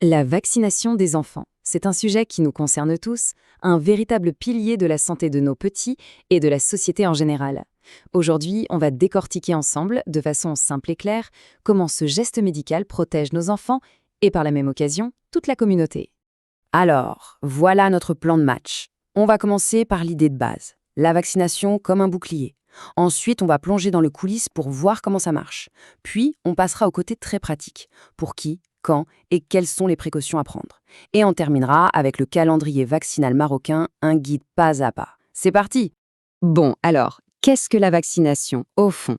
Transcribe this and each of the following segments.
La vaccination des enfants, c'est un sujet qui nous concerne tous, un véritable pilier de la santé de nos petits et de la société en général. Aujourd'hui, on va décortiquer ensemble, de façon simple et claire, comment ce geste médical protège nos enfants et par la même occasion, toute la communauté. Alors, voilà notre plan de match. On va commencer par l'idée de base, la vaccination comme un bouclier. Ensuite, on va plonger dans le coulisses pour voir comment ça marche. Puis, on passera au côté très pratique. Pour qui, quand et quelles sont les précautions à prendre. Et on terminera avec le calendrier vaccinal marocain, un guide pas à pas. C'est parti! Bon, alors, qu'est-ce que la vaccination, au fond?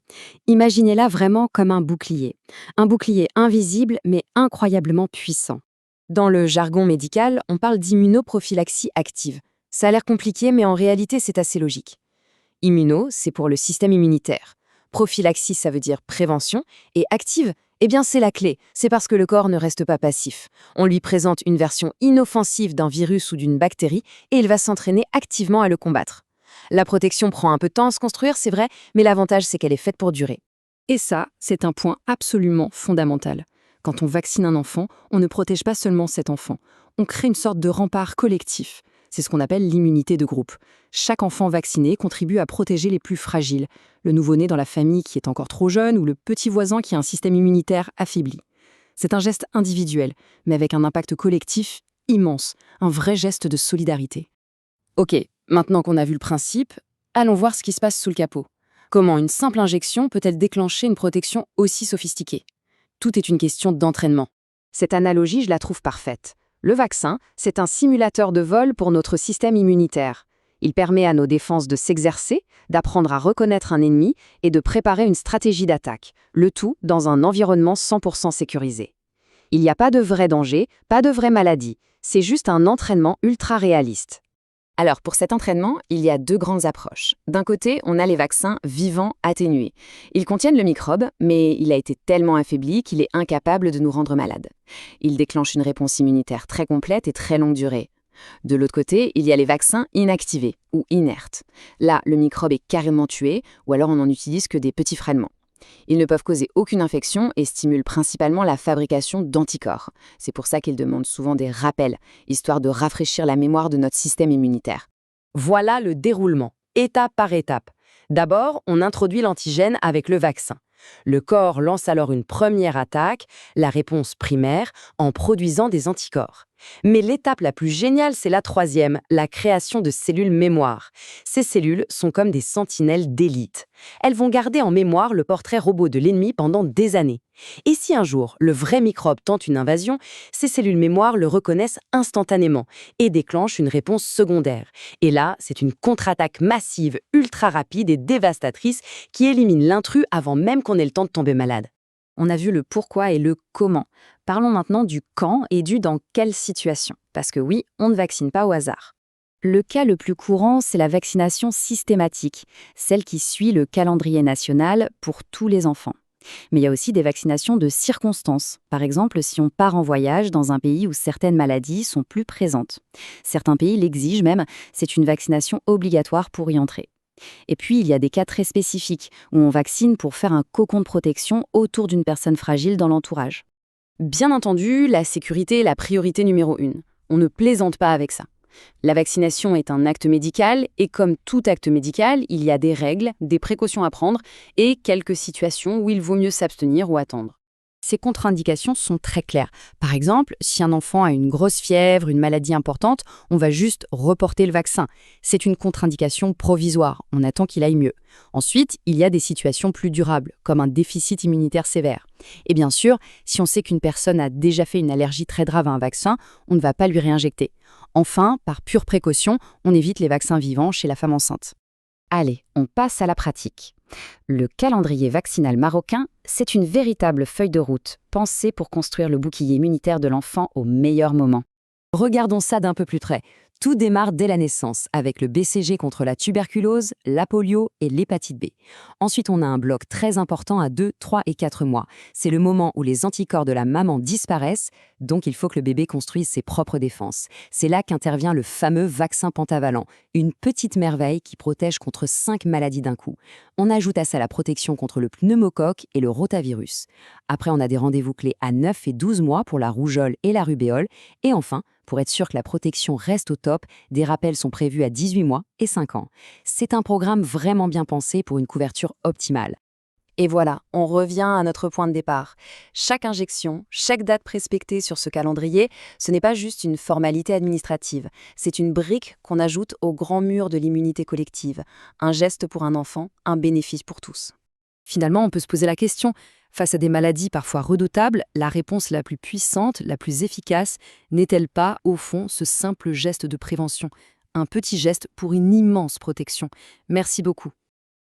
Imaginez-la vraiment comme un bouclier. Un bouclier invisible, mais incroyablement puissant. Dans le jargon médical, on parle d'immunoprophylaxie active. Ça a l'air compliqué, mais en réalité, c'est assez logique. Immuno, c'est pour le système immunitaire. Prophylaxie, ça veut dire prévention. Et active, eh bien, c'est la clé. C'est parce que le corps ne reste pas passif. On lui présente une version inoffensive d'un virus ou d'une bactérie et il va s'entraîner activement à le combattre. La protection prend un peu de temps à se construire, c'est vrai, mais l'avantage, c'est qu'elle est faite pour durer. Et ça, c'est un point absolument fondamental. Quand on vaccine un enfant, on ne protège pas seulement cet enfant. On crée une sorte de rempart collectif. C'est ce qu'on appelle l'immunité de groupe. Chaque enfant vacciné contribue à protéger les plus fragiles, le nouveau-né dans la famille qui est encore trop jeune ou le petit voisin qui a un système immunitaire affaibli. C'est un geste individuel, mais avec un impact collectif immense, un vrai geste de solidarité. Ok, maintenant qu'on a vu le principe, allons voir ce qui se passe sous le capot. Comment une simple injection peut-elle déclencher une protection aussi sophistiquée? Tout est une question d'entraînement. Cette analogie, je la trouve parfaite. Le vaccin, c'est un simulateur de vol pour notre système immunitaire. Il permet à nos défenses de s'exercer, d'apprendre à reconnaître un ennemi et de préparer une stratégie d'attaque, le tout dans un environnement 100% sécurisé. Il n'y a pas de vrai danger, pas de vraie maladie, c'est juste un entraînement ultra réaliste. Alors, pour cet entraînement, il y a deux grandes approches. D'un côté, on a les vaccins vivants atténués. Ils contiennent le microbe, mais il a été tellement affaibli qu'il est incapable de nous rendre malades. Il déclenche une réponse immunitaire très complète et très longue durée. De l'autre côté, il y a les vaccins inactivés ou inertes. Là, le microbe est carrément tué, ou alors on n'en utilise que des petits fragments. Ils ne peuvent causer aucune infection et stimulent principalement la fabrication d'anticorps. C'est pour ça qu'ils demandent souvent des rappels, histoire de rafraîchir la mémoire de notre système immunitaire. Voilà le déroulement, étape par étape. D'abord, on introduit l'antigène avec le vaccin. Le corps lance alors une première attaque, la réponse primaire, en produisant des anticorps. Mais l'étape la plus géniale, c'est la troisième, la création de cellules mémoire. Ces cellules sont comme des sentinelles d'élite. Elles vont garder en mémoire le portrait robot de l'ennemi pendant des années. Et si un jour, le vrai microbe tente une invasion, ces cellules mémoire le reconnaissent instantanément et déclenchent une réponse secondaire. Et là, c'est une contre-attaque massive, ultra rapide et dévastatrice qui élimine l'intrus avant même qu'on ait le temps de tomber malade. On a vu le pourquoi et le comment. Parlons maintenant du quand et du dans quelle situation. Parce que oui, on ne vaccine pas au hasard. Le cas le plus courant, c'est la vaccination systématique, celle qui suit le calendrier national pour tous les enfants. Mais il y a aussi des vaccinations de circonstances. Par exemple, si on part en voyage dans un pays où certaines maladies sont plus présentes. Certains pays l'exigent même, c'est une vaccination obligatoire pour y entrer. Et puis, il y a des cas très spécifiques où on vaccine pour faire un cocon de protection autour d'une personne fragile dans l'entourage. Bien entendu, la sécurité est la priorité numéro 1. On ne plaisante pas avec ça. La vaccination est un acte médical et comme tout acte médical, il y a des règles, des précautions à prendre et quelques situations où il vaut mieux s'abstenir ou attendre. Ces contre-indications sont très claires. Par exemple, si un enfant a une grosse fièvre, une maladie importante, on va juste reporter le vaccin. C'est une contre-indication provisoire, on attend qu'il aille mieux. Ensuite, il y a des situations plus durables, comme un déficit immunitaire sévère. Et bien sûr, si on sait qu'une personne a déjà fait une allergie très grave à un vaccin, on ne va pas lui réinjecter. Enfin, par pure précaution, on évite les vaccins vivants chez la femme enceinte. Allez, on passe à la pratique. Le calendrier vaccinal marocain, c'est une véritable feuille de route, pensée pour construire le bouclier immunitaire de l'enfant au meilleur moment. Regardons ça d'un peu plus près. Tout démarre dès la naissance, avec le BCG contre la tuberculose, la polio et l'hépatite B. Ensuite, on a un bloc très important à 2, 3 et 4 mois. C'est le moment où les anticorps de la maman disparaissent, donc il faut que le bébé construise ses propres défenses. C'est là qu'intervient le fameux vaccin pentavalent, une petite merveille qui protège contre 5 maladies d'un coup. On ajoute à ça la protection contre le pneumocoque et le rotavirus. Après, on a des rendez-vous clés à 9 et 12 mois pour la rougeole et la rubéole. Et enfin, pour être sûr que la protection reste au top, des rappels sont prévus à 18 mois et 5 ans. C'est un programme vraiment bien pensé pour une couverture optimale. Et voilà, on revient à notre point de départ. Chaque injection, chaque date respectée sur ce calendrier, ce n'est pas juste une formalité administrative, c'est une brique qu'on ajoute au grand mur de l'immunité collective. Un geste pour un enfant, un bénéfice pour tous. Finalement, on peut se poser la question, face à des maladies parfois redoutables, la réponse la plus puissante, la plus efficace, n'est-elle pas, au fond, ce simple geste de prévention? Un petit geste pour une immense protection. Merci beaucoup.